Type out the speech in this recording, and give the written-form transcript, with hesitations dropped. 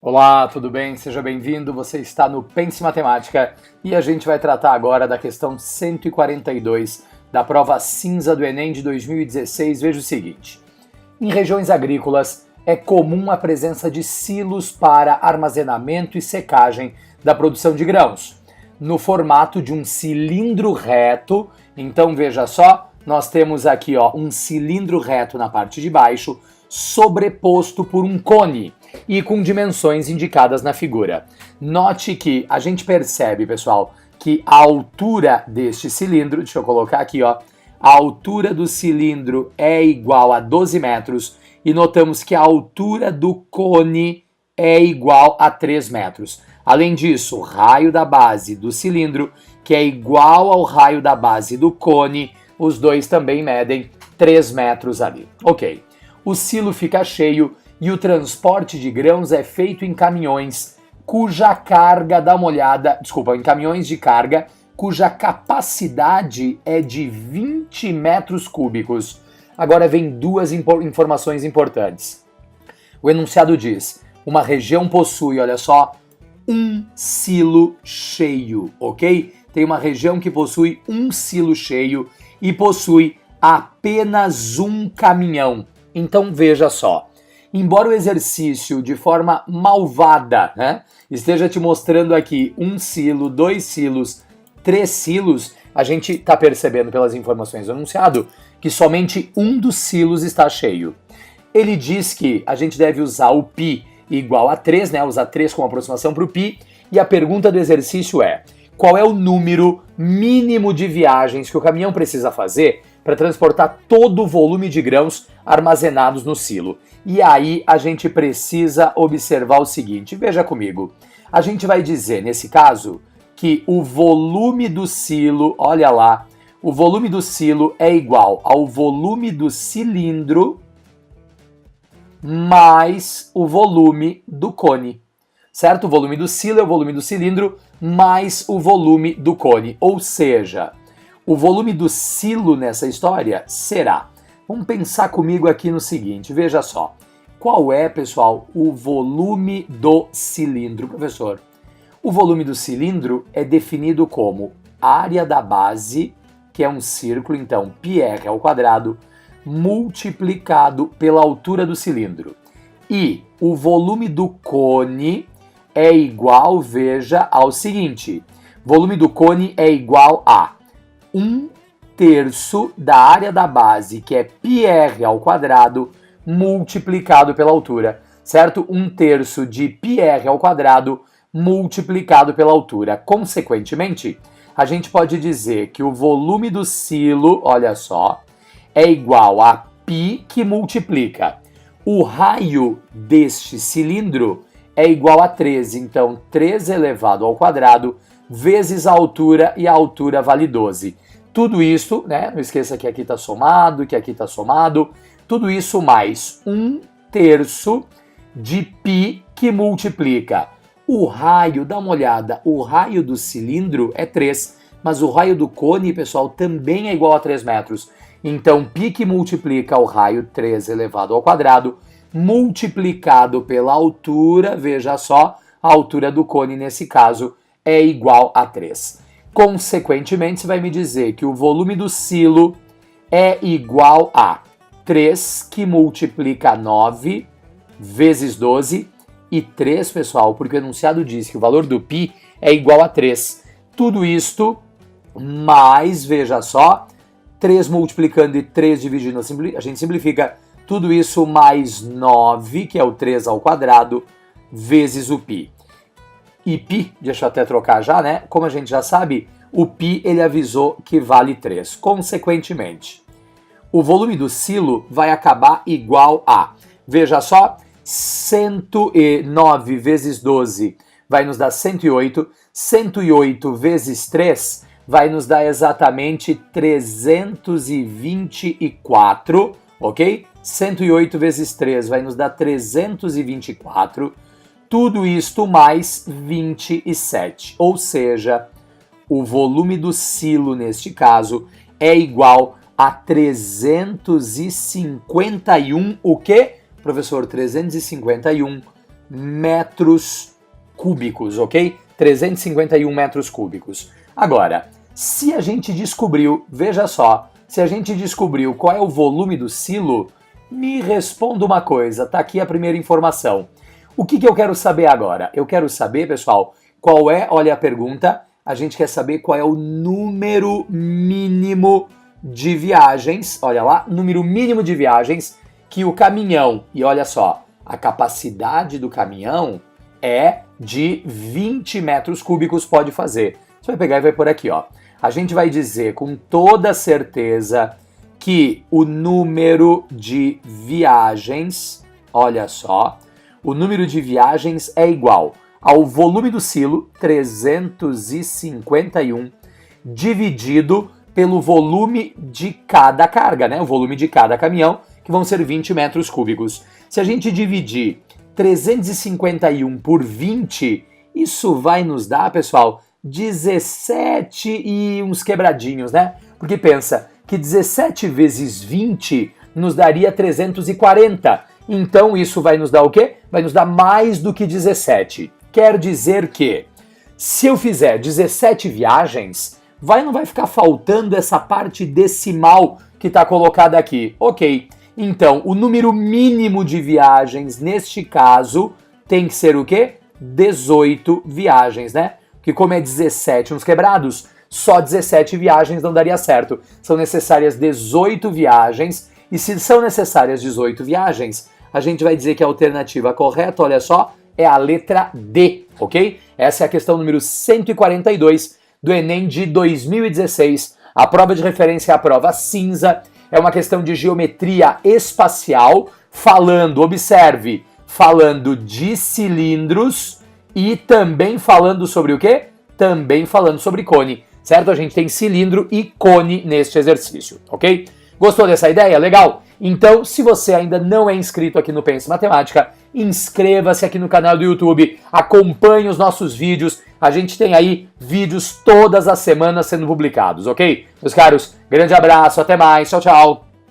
Olá, tudo bem? Seja bem-vindo. Você está no Pense Matemática e a gente vai tratar agora da questão 142 da prova cinza do Enem de 2016. Veja o seguinte: em regiões agrícolas é comum a presença de silos para armazenamento e secagem da produção de grãos, no formato de um cilindro reto. Então veja só, nós temos aqui um cilindro reto na parte de baixo, sobreposto por um cone e com dimensões indicadas na figura. Note que a gente percebe, pessoal, que a altura deste cilindro, deixa eu colocar aqui, a altura do cilindro é igual a 12 metros e notamos que a altura do cone é igual a 3 metros. Além disso, o raio da base do cilindro, que é igual ao raio da base do cone, os dois também medem 3 metros ali. Ok. O silo fica cheio e o transporte de grãos é feito em caminhões cuja carga, dá uma olhada, em caminhões de carga cuja capacidade é de 20 metros cúbicos. Agora vem duas informações importantes. O enunciado diz: uma região possui, olha só, um silo cheio, ok? Tem uma região que possui um silo cheio e possui apenas um caminhão. Então veja só, embora o exercício de forma malvada, esteja te mostrando aqui um silo, 2 silos, 3 silos, a gente está percebendo pelas informações do enunciado que somente um dos silos está cheio. Ele diz que a gente deve usar o π igual a 3, usar 3 como aproximação para o π, e a pergunta do exercício é: qual é o número mínimo de viagens que o caminhão precisa fazer para transportar todo o volume de grãos armazenados no silo? E aí a gente precisa observar o seguinte, veja comigo. A gente vai dizer, nesse caso, que o volume do silo, olha lá, o volume do silo é igual ao volume do cilindro mais o volume do cone. Certo? O volume do silo é o volume do cilindro mais o volume do cone. Ou seja, o volume do silo nessa história será... Vamos pensar comigo aqui no seguinte, veja só. Qual é, pessoal, o volume do cilindro, professor? O volume do cilindro é definido como área da base, que é um círculo, então πr ao quadrado, multiplicado pela altura do cilindro. E o volume do cone é igual, veja, ao seguinte. Volume do cone é igual a 1/3 da área da base, que é πr ao quadrado, multiplicado pela altura, certo? 1/3 de πr ao quadrado multiplicado pela altura. Consequentemente, a gente pode dizer que o volume do silo, olha só, é igual a π que multiplica. O raio deste cilindro é igual a 13, então 3 elevado ao quadrado vezes a altura, e a altura vale 12. Tudo isso, não esqueça que aqui está somado, que aqui está somado, tudo isso mais 1/3 de π que multiplica. O raio, dá uma olhada, o raio do cilindro é 3, mas o raio do cone, pessoal, também é igual a 3 metros. Então, π que multiplica o raio 3 elevado ao quadrado, multiplicado pela altura, veja só, a altura do cone nesse caso é igual a 3. Consequentemente, você vai me dizer que o volume do silo é igual a 3 que multiplica 9 vezes 12 e 3, pessoal, porque o enunciado diz que o valor do π é igual a 3. Tudo isto mais, veja só, 3 multiplicando e 3 dividindo, a gente simplifica, tudo isso mais 9, que é o 3 ao quadrado, vezes o π. E π, deixa eu até trocar já, como a gente já sabe, o π ele avisou que vale 3. Consequentemente, o volume do silo vai acabar igual a, veja só, 109 vezes 12 vai nos dar 108, 108 vezes 3 vai nos dar exatamente 324, ok? 108 vezes 3 vai nos dar 324, tudo isto mais 27, ou seja, o volume do silo neste caso é igual a 351, o quê? Professor, 351 metros cúbicos, ok? 351 metros cúbicos. Agora, se a gente descobriu, veja só, se a gente descobriu qual é o volume do silo, me responda uma coisa, tá aqui a primeira informação. O que eu quero saber agora? Eu quero saber, pessoal, qual é, olha a pergunta, a gente quer saber qual é o número mínimo de viagens, olha lá, número mínimo de viagens que o caminhão, e olha só, a capacidade do caminhão é de 20 metros cúbicos pode fazer. Você vai pegar e vai por aqui, ó. A gente vai dizer com toda certeza que o número de viagens, olha só, o número de viagens é igual ao volume do silo, 351, dividido pelo volume de cada carga, né? O volume de cada caminhão, que vão ser 20 metros cúbicos. Se a gente dividir 351 por 20, isso vai nos dar, pessoal, 17 e uns quebradinhos, né? Porque pensa que 17 vezes 20 nos daria 340. Então isso vai nos dar o quê? Vai nos dar mais do que 17. Quer dizer que se eu fizer 17 viagens, não vai ficar faltando essa parte decimal que está colocada aqui. Ok, então o número mínimo de viagens neste caso tem que ser o quê? 18 viagens, né? Porque como é 17 uns quebrados, só 17 viagens não daria certo. São necessárias 18 viagens, e se são necessárias 18 viagens, a gente vai dizer que a alternativa correta, olha só, é a letra D, ok? Essa é a questão número 142 do Enem de 2016. A prova de referência é a prova cinza, é uma questão de geometria espacial, observe, falando de cilindros e também falando sobre o quê? Também falando sobre cone, certo? A gente tem cilindro e cone neste exercício, ok? Gostou dessa ideia? Legal? Então, se você ainda não é inscrito aqui no Pense Matemática, inscreva-se aqui no canal do YouTube, acompanhe os nossos vídeos, a gente tem aí vídeos todas as semanas sendo publicados, ok? Meus caros, grande abraço, até mais, tchau, tchau!